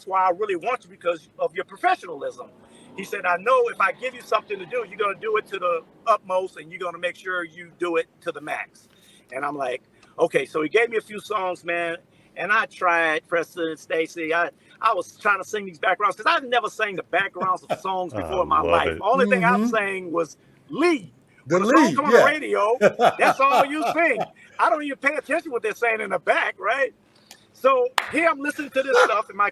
why I really want you, because of your professionalism. He said, I know if I give you something to do, you're going to do it to the utmost, and you're going to make sure you do it to the max. And I'm like, okay. So he gave me a few songs, man. And I tried, Preston and Stacy. I I was trying to sing these backgrounds because I've never sang the backgrounds of songs before in my life. it. The only thing I'm saying was lead. The when lead, song come on the radio, that's all you sing. I don't even pay attention to what they're saying in the back, right? So here I'm listening to this stuff, and I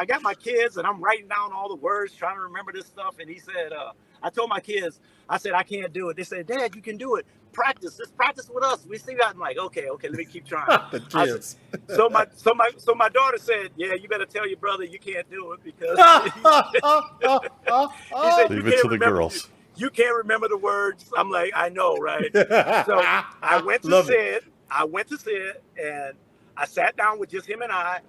got my kids, and I'm writing down all the words, trying to remember this stuff. And he said, I told my kids, I said, I can't do it. They said, Dad, you can do it. Practice. Just practice with us. We see that. I'm like, okay, let me keep trying. The kids. So my daughter said, yeah, you better tell your brother you can't do it because he said, leave it to the girls. You can't remember the words. I'm like, I know, right? So I went to Sid. I went to Sid, and I sat down with just him and I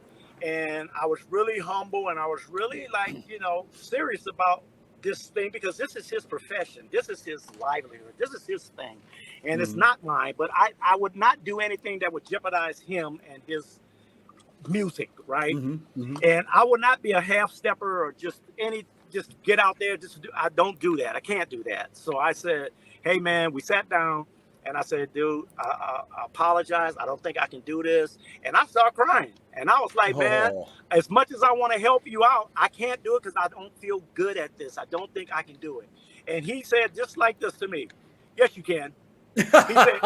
was really humble, and I was really serious about this thing because this is his profession. This is his livelihood. This is his thing. And it's not mine, but I would not do anything that would jeopardize him and his music, right? And I would not be a half stepper or just get out there. I don't do that. I can't do that. So I said, hey man, we sat down and I said, dude, I apologize. I don't think I can do this. And I started crying. And I was like, man, as much as I want to help you out, I can't do it because I don't feel good at this. I don't think I can do it. And he said, just like this to me, yes, you can. He said,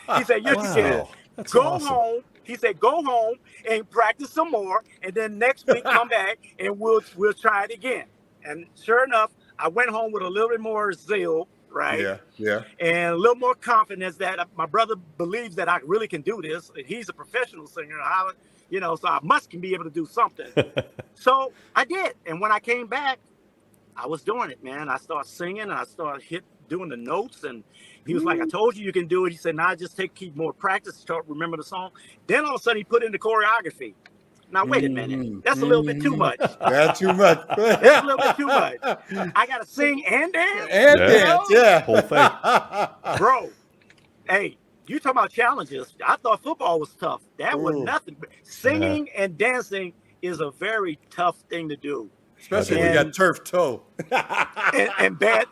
yes, you can. That's go awesome. home. He said, go home and practice some more. And then next week, come back and we'll try it again. And sure enough, I went home with a little bit more zeal, right? Yeah. And a little more confidence that my brother believes that I really can do this. He's a professional singer, so I can be able to do something. So I did. And when I came back, I was doing it, man. I started singing, and I started doing the notes, and he was like, I told you can do it. He said, now just keep more practice to remember the song. Then all of a sudden he put in the choreography. Now, wait a minute. That's a little bit too much. That's too much. That's a little bit too much. I got to sing and dance? Yeah. Whole thing. Bro, hey, you talking about challenges. I thought football was tough. That was nothing. Singing and dancing is a very tough thing to do. Especially when you got turf toe. and bad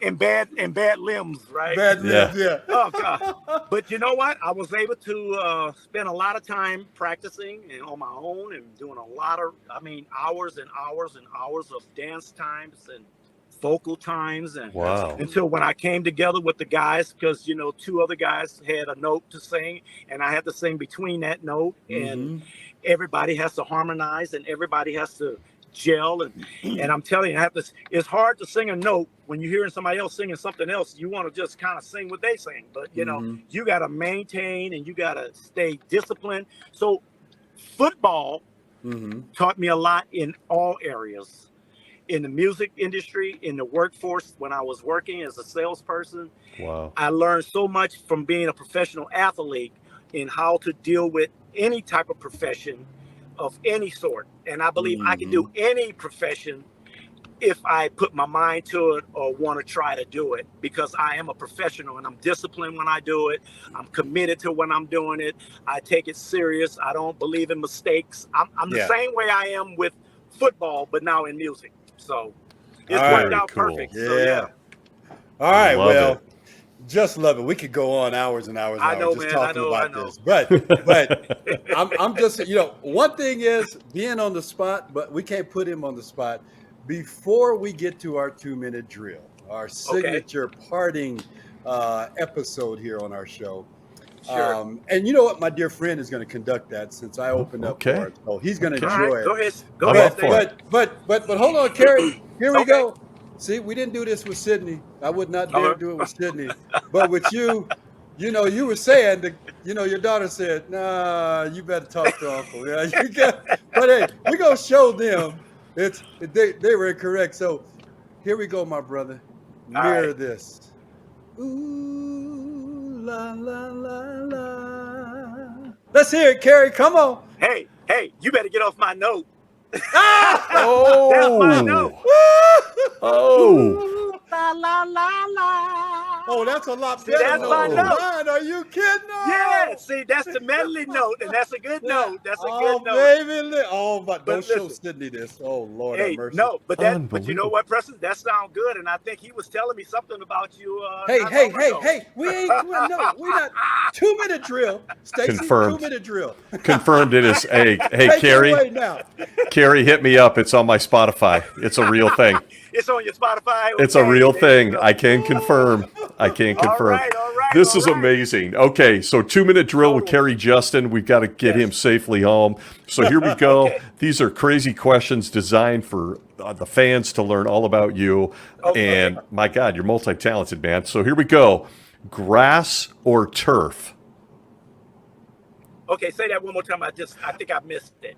limbs, right? Bad limbs, yeah. Oh God. But you know what? I was able to spend a lot of time practicing and on my own and doing a lot of, hours and hours and hours of dance times and vocal times and until when I came together with the guys, because two other guys had a note to sing and I had to sing between that note and everybody has to harmonize and everybody has to gel and I'm telling you, it's hard to sing a note when you're hearing somebody else singing something else. You want to just kind of sing what they sing, but you got to maintain and you got to stay disciplined. So football taught me a lot in all areas, in the music industry, in the workforce. When I was working as a salesperson, I learned so much from being a professional athlete in how to deal with any type of profession of any sort. And I believe I can do any profession if I put my mind to it or want to try to do it, because I am a professional and I'm disciplined when I do it. I'm committed to when I'm doing it. I take it serious. I don't believe in mistakes. I'm the same way I am with football, but now in music. So it's worked out perfect. Yeah. So All right. Love it. Just love it. We could go on hours and hours and I know, hours just man, talking I about know. this. But I'm just, one thing is being on the spot, but we can't put him on the spot. Before we get to our 2-minute drill, our signature parting episode here on our show. Sure. And you know what? My dear friend is going to conduct that since I opened up for it. So he's going to enjoy it. Go ahead. But hold on, Kerry. Here we go. See, we didn't do this with Sydney. I would not dare do it with Sydney. But with you, you were saying that, your daughter said, nah, you better talk to Uncle. Yeah, but hey, we're going to show them they were incorrect. So here we go, my brother. Mirror this. Ooh, la, la, la, la. Let's hear it, Kerry. Come on. Hey, you better get off my note. Oh, that's my note. Oh, Ooh, la la la la. Oh, that's a lot See, better that's note my than note. mine. Are you kidding? Yeah, see, that's the medley note, and that's a good note. That's a good note. Baby. Oh, but don't show listen, Sydney this. Oh, Lord have hey, mercy. no, but you know Unbelievable. what, Preston? That sounds good, and I think he was telling me something about you. Hey, not long ago. we ain't doing no. We're not 2-minute drill. Stacy, Confirmed. 2-minute drill. Confirmed it is. Hey, Take Kerry. it away now. Kerry, hit me up. It's on my Spotify. It's a real thing. It's on your Spotify. It's a Okay, real there you thing. go. I can confirm. I can confirm. All right, This all is right. amazing. Okay, so 2-minute drill with Kerry Justin. We've got to get him safely home. So here we go. Okay. These are crazy questions designed for the fans to learn all about you. Okay. And my God, you're multi-talented, man. So here we go. Grass or turf? Okay, say that one more time. I think I missed it.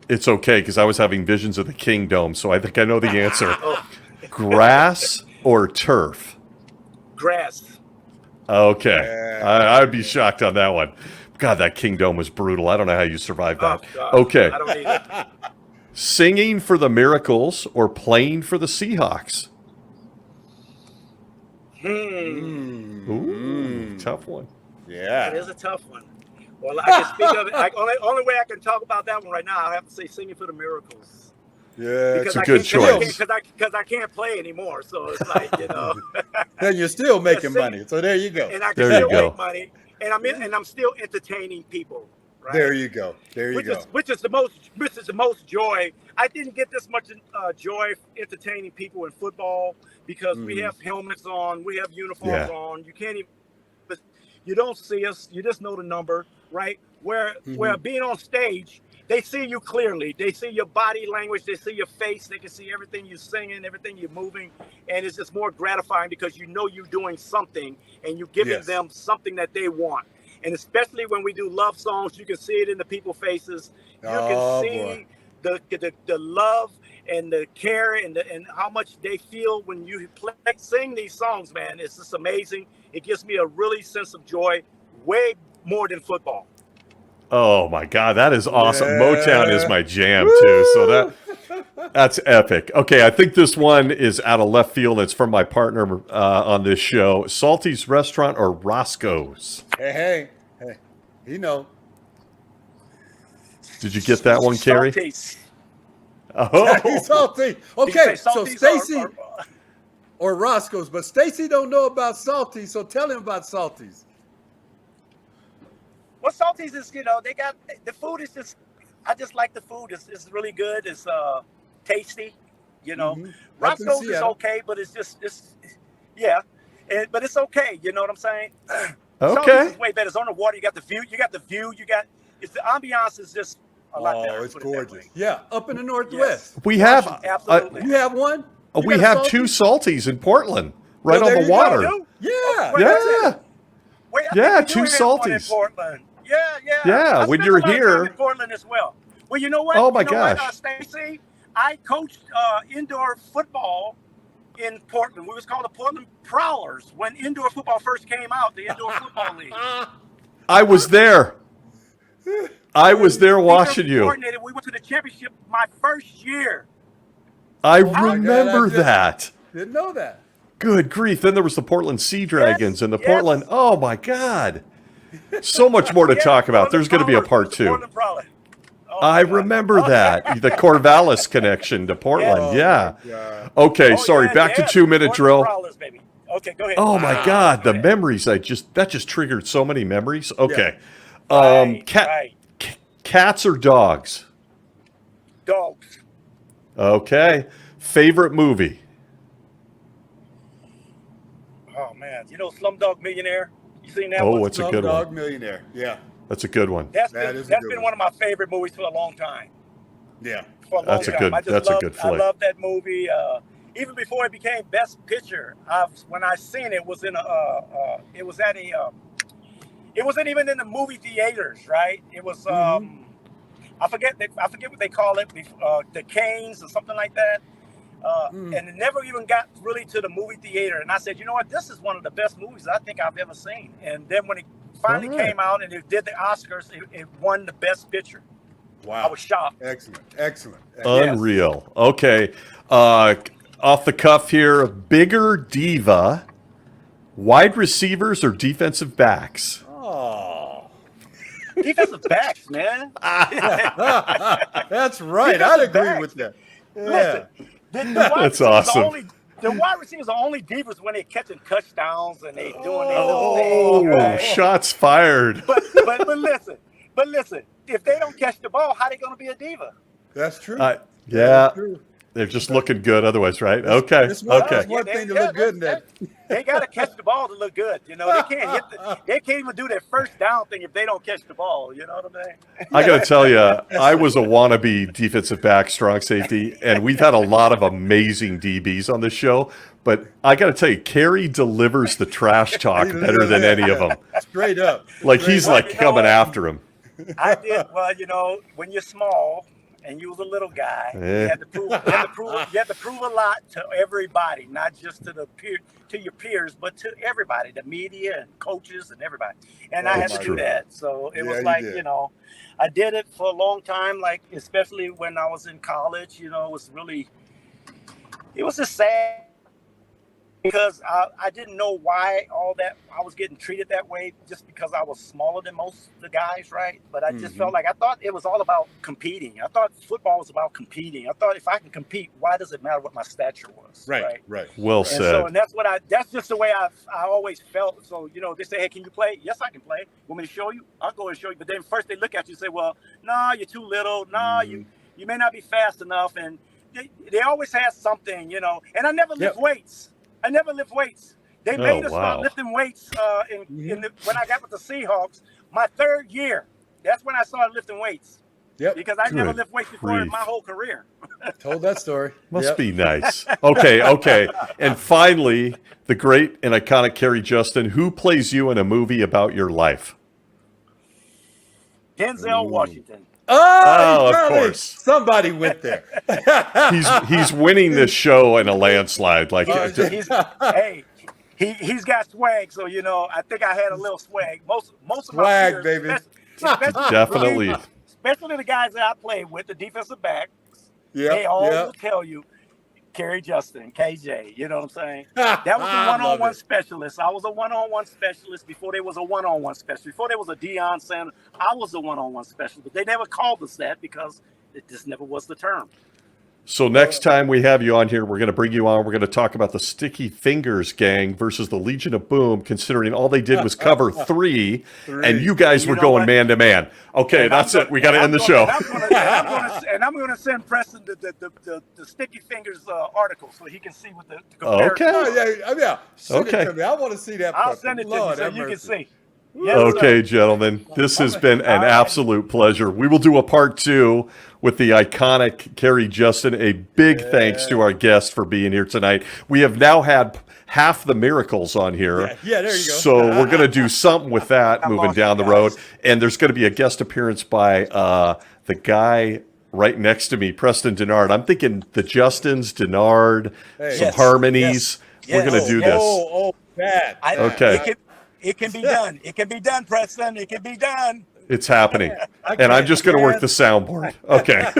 It's okay because I was having visions of the Kingdom, so I think I know the answer. Oh, Grass or turf? grass. Okay. I'd be shocked on that one. God, that Kingdom was brutal. I don't know how you survived that. Oh, God. Okay. I don't need it. Singing for the Miracles or playing for the Seahawks? Ooh, tough one. That Yeah. is a tough one. Well, I can speak of it. Only way I can talk about that one right now, I have to say "Singing for the Miracles." Yeah. It's a good choice. Because I can't play anymore, so it's like And you're still making Just sing. money. So there you go. and I can There you still go. make money, and I'm still entertaining people. Right? There you go. There you which go. is the most joy. I didn't get this much joy entertaining people in football because we have helmets on, we have uniforms on. You can't even, you don't see us. You just know the number, right? Where being on stage, they see you clearly. They see your body language. They see your face. They can see everything you're singing, everything you're moving, and it's just more gratifying because you know you're doing something and you're giving them something that they want. And especially when we do love songs, you can see it in the people's faces. You can see the love and the care and how much they feel when you sing these songs, man. It's just amazing. It gives me a really sense of joy, way more than football. Oh my God, that is awesome. Yeah. Motown is my jam too, so that's epic. Okay, I think this one is out of left field. It's from my partner on this show. Salty's Restaurant or Roscoe's? Hey. You know. Did you get that one, Kerry? Salties. Oh, Salty. Okay, Did you say so Salties Stacy or Roscoe's, but Stacy don't know about Salty, so tell him about Salty's. Well, Salties is, they got, the food is just, I just like the food. It's really good. It's tasty, Roscoe's is okay, but it's but it's okay. You know what I'm saying? okay. Salties is way better. It's on the water. You got the view. The ambiance is just a lot better. Oh, it's gorgeous. Yeah, up in the Northwest. Yes. We have Absolutely. You have one? You we got a have Salty? 2 Salties in Portland, right Well, on there the you go. water. Yeah. Wait, Yeah. Wait, I Yeah, think we 2 do have one in Salties. Portland. Yeah. Yeah, I when spent you're a lot of time here- in Portland as well. Well, you know what? Oh, my You know what, gosh. Stacy, I coached indoor football in Portland. We was called the Portland Prowlers when indoor football first came out. The indoor football league. I was there. I was there watching you. Coordinated. We went to the championship my first year. I my God, remember I that. Didn't know that. Good grief. Then there was the Portland Sea Dragons and the yes. Portland. Oh, my God. So much more to talk about. There's going to be a part 2. Portland Prowlers. Oh, I God. remember that. The Corvallis connection to Portland. Oh, Yeah. my God. Okay, Oh, sorry. yeah, Back to yeah, 2-minute Portland drill. Prowlers, baby. Okay, go ahead. Oh, my God. The Go ahead. memories. That just triggered so many memories. Okay. Right. Cats or dogs? Dogs. Okay. Favorite movie? Oh man, Slumdog Millionaire. You seen that Oh, one? what's a good one? Slumdog Millionaire. Yeah. That's a good one. That's That is a been good one. one of my favorite movies for a long time. Yeah. For a long That's a time. good- I just that's a love, good I flick. love that movie. Even before it became Best Picture, when I seen it was in it was at a it wasn't even in the movie theaters, right? It was I forget what they call it, the Canes or something like that. And it never even got really to the movie theater. And I said, you know what? This is one of the best movies I think I've ever seen. And then when it finally came out and it did the Oscars, it won the Best Picture. Wow. I was shocked. Excellent. Unreal. Okay. Off the cuff here, bigger diva Wide receivers or defensive backs? Oh, Defensive backs, man. that's right. I'd agree with that. Yeah. Listen, the wide That's receivers awesome. The wide receivers are only divas when they're catching touchdowns and they doing their Oh, little thing. Right? shots fired. But listen. If they don't catch the ball, how they gonna be a diva? That's true. Yeah. That's true. They're just looking good otherwise, right? Okay. It's one Okay. thing to look good in that. They got to catch the ball to look good. You know, they can't even do their first down thing if they don't catch the ball. You know what I mean? I got to tell you, I was a wannabe defensive back, strong safety, and we've had a lot of amazing DBs on this show. But I got to tell you, Kerry delivers the trash talk better than any of them. Straight up. Like he's like coming after him. I did. Well, you know, when you're small and you was a little guy, you had to prove a lot to everybody, not just to your peers, but to everybody, the media and coaches and everybody. And I had to do that. So it was like, you know, I did it for a long time, like especially when I was in college. You know, it was just sad. Because I didn't know why I was getting treated that way just because I was smaller than most of the guys, right? But I just felt like I thought it was all about competing. I thought football was about competing. I thought if I can compete, why does it matter what my stature was? Right. Well said. And that's just the way I always felt. So, you know, they say, hey, can you play? Yes, I can play. Want me to show you? I'll go and show you. But then first they look at you and say, well, no, you're too little. No, you may not be fast enough. And they always had something, you know. And I never lift weights. They made us start lifting weights when I got with the Seahawks. My third year, that's when I started lifting weights. Yep. Because I never lift weights before in my whole career. Told that story. Must be nice. Okay. And finally, the great and iconic Kerry Justin, who plays you in a movie about your life? Denzel Washington. Oh, of course. Somebody went there. He's winning this show in a landslide. Like, he's got swag, so you know. I think I had a little swag. Most of my peers, baby. Definitely. Especially the guys that I played with, the defensive backs. They all will tell you, Kerry Justin, KJ. You know what I'm saying? That was a one-on-one specialist. I was a one-on-one specialist before there was a one-on-one specialist. Before there was a Deion Sanders, I was a one-on-one specialist. But they never called us that because it just never was the term. So next time we have you on here, we're going to bring you on. We're going to talk about the Sticky Fingers gang versus the Legion of Boom, considering all they did was cover three, and you guys were going man to man. Okay, that's it. We got to end the show. And I'm going to send Preston the Sticky Fingers article so he can see what the comparison. Okay. Send it to me. I want to see that. I'll send it to you so you can see. Yes, okay, gentlemen, this has been an absolute pleasure. We will do a part 2 with the iconic Kerry Justin. A big thanks to our guest for being here tonight. We have now had half the miracles on here. Yeah, there you go. So we're going to do something with that moving down the road. And there's going to be a guest appearance by the guy right next to me, Preston Denard. I'm thinking the Justins, Denard, some harmonies. We're going to do this. Oh, bad. Okay. It can be done. It can be done, Preston. It can be done. It's happening. And I'm just going to work the soundboard. Okay.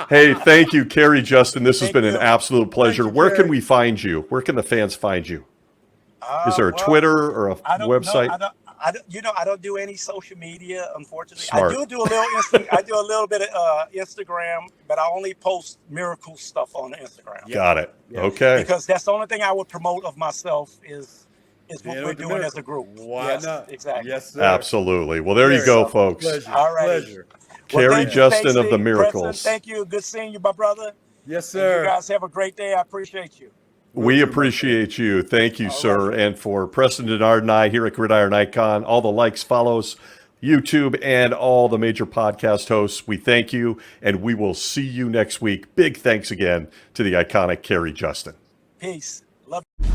Hey, thank you, Kerry Justin. This has been an absolute pleasure. Where can we find you? Where can the fans find you? Is there a Twitter or a website? I don't do any social media, unfortunately. Smart. I do a little bit of Instagram, but I only post miracle stuff on Instagram. Got it. Okay. Because that's the only thing I would promote of myself is what we're doing as a group. Why not? Exactly. Yes, sir. Absolutely. Well, there you go, folks. Pleasure. All right. Pleasure. Kerry Justin of the Miracles. Preston, thank you. Good seeing you, my brother. Yes, sir. And you guys have a great day. I appreciate you. We appreciate you. Thank you, sir. And for Preston Denard and I here at Gridiron Icon, all the likes, follows, YouTube, and all the major podcast hosts, we thank you, and we will see you next week. Big thanks again to the iconic Kerry Justin. Peace. Love you.